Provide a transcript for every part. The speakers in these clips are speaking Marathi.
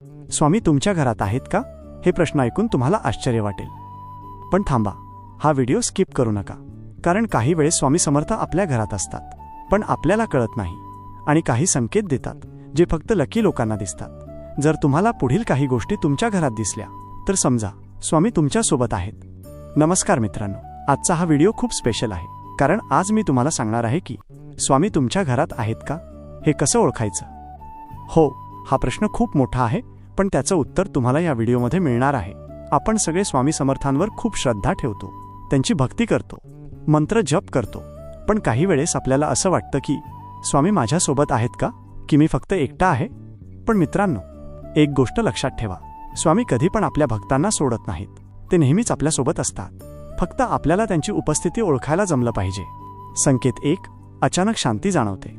स्वामी तुमच्या घरात आहेत का? हे प्रश्न ऐकून तुम्हाला आश्चर्य वाटेल. पण थांबा, हा व्हिडिओ स्किप करू नका. कारण काही वेळेस स्वामी समर्थ आपल्या घरात असतात, पण आपल्याला कळत नाही आणि काही संकेत देतात जे फक्त लकी लोकांना दिसतात. जर तुम्हाला पुढील काही गोष्टी तुमच्या घरात दिसल्या तर समजा स्वामी तुमच्या सोबत आहेत. नमस्कार मित्रांनो, आजचा हा व्हिडिओ खूप स्पेशल आहे, कारण आज मी तुम्हाला सांगणार आहे की स्वामी तुमच्या घरात आहेत का, हे कसं ओळखायचं. हो, हा प्रश्न खूप मोठा आहे, पण त्याचं उत्तर तुम्हाला या व्हिडिओमध्ये मिळणार आहे. आपण सगळे स्वामी समर्थांवर खूप श्रद्धा ठेवतो, त्यांची भक्ती करतो, मंत्र जप करतो, पण काही वेळेस आपल्याला असं वाटतं की स्वामी माझ्यासोबत आहेत का, की मी फक्त एकटा आहे. पण मित्रांनो, एक गोष्ट लक्षात ठेवा, स्वामी कधी पण आपल्या भक्तांना सोडत नाहीत. ते नेहमीच आपल्यासोबत असतात. फक्त आपल्याला त्यांची उपस्थिती ओळखायला जमलं पाहिजे. संकेत 1, अचानक शांती जाणवते.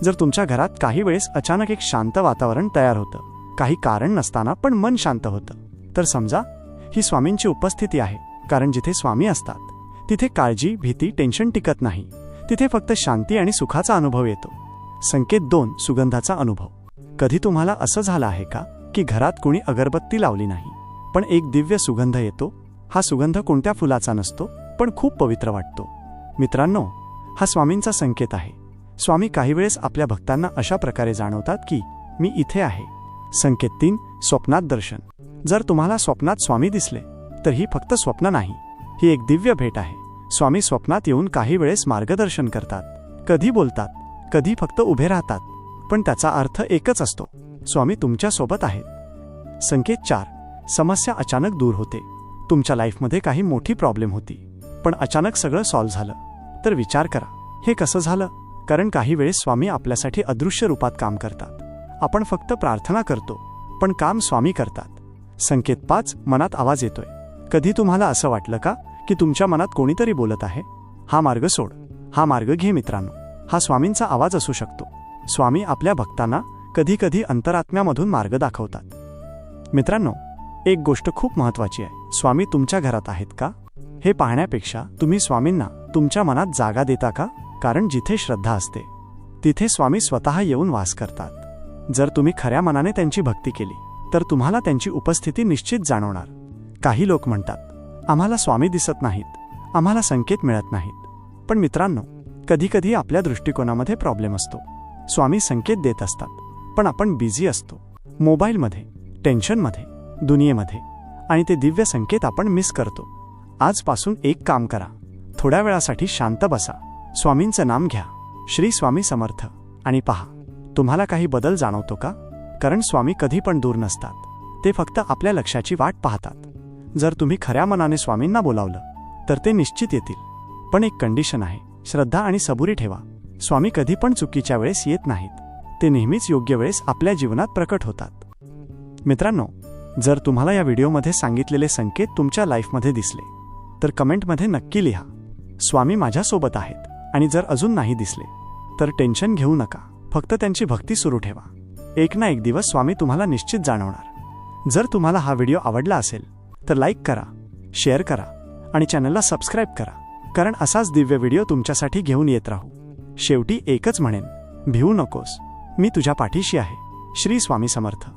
जर तुमच्या घरात काही वेळेस अचानक एक शांत वातावरण तयार होतं, काही कारण नसताना पण मन शांत होतं, तर समजा ही स्वामींची उपस्थिती आहे. कारण जिथे स्वामी असतात तिथे काळजी, भीती, टेन्शन टिकत नाही. तिथे फक्त शांती आणि सुखाचा अनुभव येतो. संकेत 2, सुगंधाचा अनुभव. कधी तुम्हाला असं झालं आहे का की घरात कोणी अगरबत्ती लावली नाही, पण एक दिव्य सुगंध येतो? हा सुगंध कोणत्या फुलाचा नसतो, पण खूप पवित्र वाटतो. मित्रांनो, हा स्वामींचा संकेत आहे. स्वामी काही वेळेस आपल्या भक्तांना अशा प्रकारे जाणवतात की मी इथे आहे. संकेत 3, स्वप्नात दर्शन. जर तुम्हाला स्वप्नात स्वामी दिसले तर ही फक्त स्वप्न नाही, ही एक दिव्य भेट आहे. स्वामी स्वप्नात येऊन काही वेळेस मार्गदर्शन करतात, कधी बोलतात, कधी फक्त उभे राहतात, पण त्याचा अर्थ एकच असतो, स्वामी तुमच्या सोबत आहेत. संकेत 4, समस्या अचानक दूर होते. तुमच्या लाईफमध्ये काही मोठी प्रॉब्लेम होती, पण अचानक सगळं सॉल्व्ह झालं. तर विचार करा, हे कसं झालं? कारण काही वेळेस स्वामी आपल्यासाठी अदृश्य रूपात काम करतात. आपण फक्त प्रार्थना करतो, पण काम स्वामी करतात. संकेत 5, मनात आवाज येतोय. कधी तुम्हाला असं वाटलं का की तुमच्या मनात कोणीतरी बोलत आहे, हा मार्ग सोड, हा मार्ग घे? मित्रांनो, हा स्वामींचा आवाज असू शकतो. स्वामी आपल्या भक्तांना कधी कधी अंतरात्म्यामधून मार्ग दाखवतात. मित्रांनो, एक गोष्ट खूप महत्त्वाची आहे, स्वामी तुमच्या घरात आहेत का हे पाहण्यापेक्षा तुम्ही स्वामींना तुमच्या मनात जागा देता का? कारण जिथे श्रद्धा असते तिथे स्वामी स्वतः येऊन वास करतात. जर तुम्ही खऱ्या मनाने त्यांची भक्ती केली तर तुम्हाला त्यांची उपस्थिती निश्चित जाणवणार. काही लोक म्हणतात, आम्हाला स्वामी दिसत नाहीत, आम्हाला संकेत मिळत नाहीत. पण मित्रांनो, कधी कधी आपल्या दृष्टिकोनामध्ये प्रॉब्लेम असतो. स्वामी संकेत देत असतात, पण आपण बिझी असतो, मोबाईलमध्ये, टेन्शनमध्ये, दुनियेमध्ये, आणि ते दिव्य संकेत आपण मिस करतो. आजपासून एक काम करा, थोड्या वेळासाठी शांत बसा, स्वामींचं नाम घ्या, श्री स्वामी समर्थ, आणि पहा तुम्हाला काही बदल जाणवतो का? कारण स्वामी कधी पण दूर नसतात, ते फक्त आपल्या लक्षाची वाट पाहतात. जर तुम्ही खऱ्या मनाने स्वामींना बोलावलं तर ते निश्चित येतील. पण एक कंडिशन आहे, श्रद्धा आणि सबुरी ठेवा. स्वामी कधी पण चुकीच्या वेळेस येत नाहीत, ते नेहमीच योग्य वेळेस आपल्या जीवनात प्रकट होतात. मित्रांनो, जर तुम्हाला या व्हिडिओमध्ये सांगितलेले संकेत तुमच्या लाईफमध्ये दिसले तर कमेंटमध्ये नक्की लिहा, स्वामी माझ्यासोबत आहेत. आणि जर अजून नाही दिसले तर टेन्शन घेऊ नका, फक्त त्यांची भक्ती सुरू ठेवा. एक ना एक दिवस स्वामी तुम्हाला निश्चित जाणवणार. जर तुम्हाला हा व्हिडिओ आवडला असेल तर लाईक करा, शेअर करा आणि चॅनलला सबस्क्राईब करा, कारण असाच दिव्य व्हिडिओ तुमच्यासाठी घेऊन येत राहू. शेवटी एकच म्हणेन, भिवू नकोस, मी तुझ्या पाठीशी आहे. श्री स्वामी समर्थ.